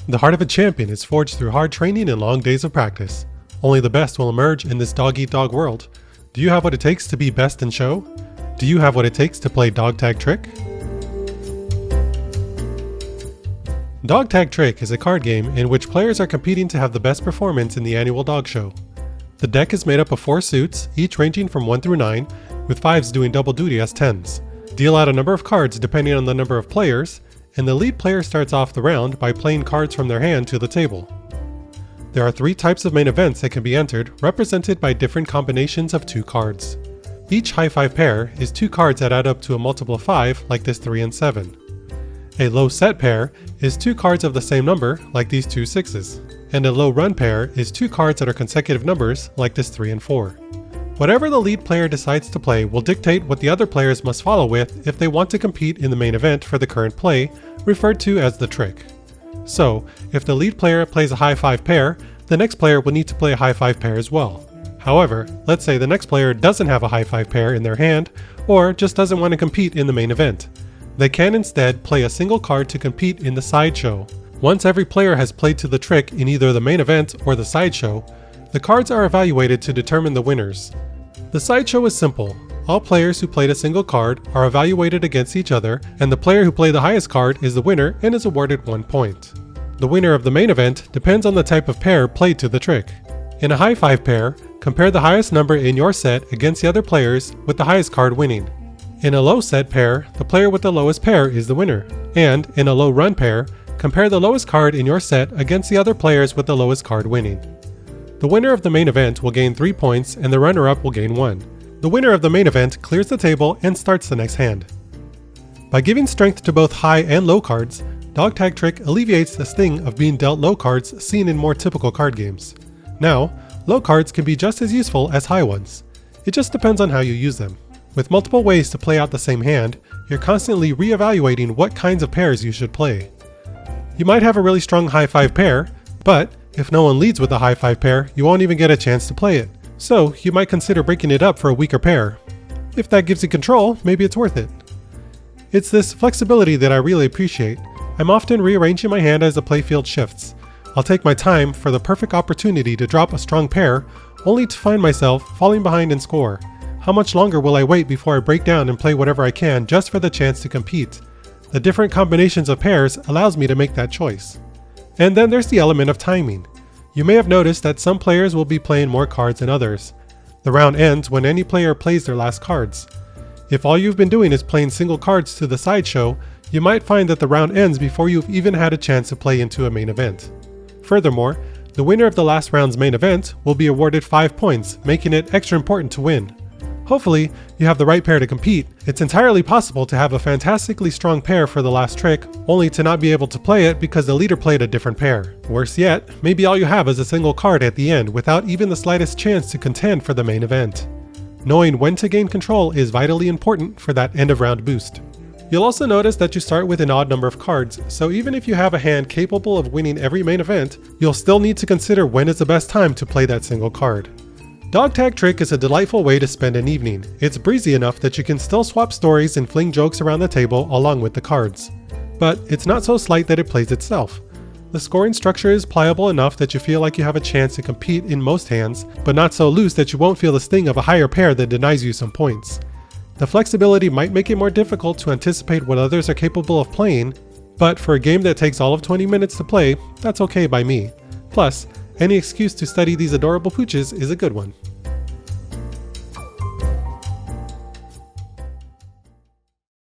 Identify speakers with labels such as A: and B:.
A: The heart of a champion is forged through hard training and long days of practice. Only the best will emerge in this dog-eat-dog world. Do you have what it takes to be best in show? Do you have what it takes to play Dog Tag Trick? Dog Tag Trick is a card game in which players are competing to have the best performance in the annual dog show. The deck is made up of 4 suits, each ranging from 1 through 9, with 5s doing double duty as 10s. Deal out a number of cards depending on the number of players, and the lead player starts off the round by playing cards from their hand to the table. There are 3 types of main events that can be entered, represented by different combinations of 2 cards. Each high 5 pair is 2 cards that add up to a multiple of 5, like this 3 and 7. A low set pair is 2 cards of the same number, like these 2 6s. And a low run pair is 2 cards that are consecutive numbers, like this 3 and 4. Whatever the lead player decides to play will dictate what the other players must follow with if they want to compete in the main event for the current play, referred to as the trick. So, if the lead player plays a high 5 pair, the next player will need to play a high 5 pair as well. However, let's say the next player doesn't have a high 5 pair in their hand, or just doesn't want to compete in the main event. They can instead play a single card to compete in the sideshow. Once every player has played to the trick in either the main event or the sideshow, the cards are evaluated to determine the winners. The sideshow is simple. All players who played a single card are evaluated against each other, and the player who played the highest card is the winner and is awarded 1 point. The winner of the main event depends on the type of pair played to the trick. In a high 5 pair, compare the highest number in your set against the other players with the highest card winning. In a low set pair, the player with the lowest pair is the winner. And in a low run pair, compare the lowest card in your set against the other players with the lowest card winning. The winner of the main event will gain 3 points and the runner-up will gain 1. The winner of the main event clears the table and starts the next hand. By giving strength to both high and low cards, Dog Tag Trick alleviates the sting of being dealt low cards seen in more typical card games. Now, low cards can be just as useful as high ones. It just depends on how you use them. With multiple ways to play out the same hand, you're constantly re-evaluating what kinds of pairs you should play. You might have a really strong high 5 pair, but if no one leads with a high 5 pair, you won't even get a chance to play it. So you might consider breaking it up for a weaker pair. If that gives you control, maybe it's worth it. It's this flexibility that I really appreciate. I'm often rearranging my hand as the playfield shifts. I'll take my time for the perfect opportunity to drop a strong pair, only to find myself falling behind in score. How much longer will I wait before I break down and play whatever I can just for the chance to compete? The different combinations of pairs allows me to make that choice. And then there's the element of timing. You may have noticed that some players will be playing more cards than others. The round ends when any player plays their last cards. If all you've been doing is playing single cards to the sideshow, you might find that the round ends before you've even had a chance to play into a main event. Furthermore, the winner of the last round's main event will be awarded 5 points, making it extra important to win. Hopefully, you have the right pair to compete. It's entirely possible to have a fantastically strong pair for the last trick, only to not be able to play it because the leader played a different pair. Worse yet, maybe all you have is a single card at the end without even the slightest chance to contend for the main event. Knowing when to gain control is vitally important for that end of round boost. You'll also notice that you start with an odd number of cards, so even if you have a hand capable of winning every main event, you'll still need to consider when is the best time to play that single card. Dog Tag Trick is a delightful way to spend an evening. It's breezy enough that you can still swap stories and fling jokes around the table along with the cards. But it's not so slight that it plays itself. The scoring structure is pliable enough that you feel like you have a chance to compete in most hands, but not so loose that you won't feel the sting of a higher pair that denies you some points. The flexibility might make it more difficult to anticipate what others are capable of playing, but for a game that takes all of 20 minutes to play, that's okay by me. Plus, any excuse to study these adorable pooches is a good one.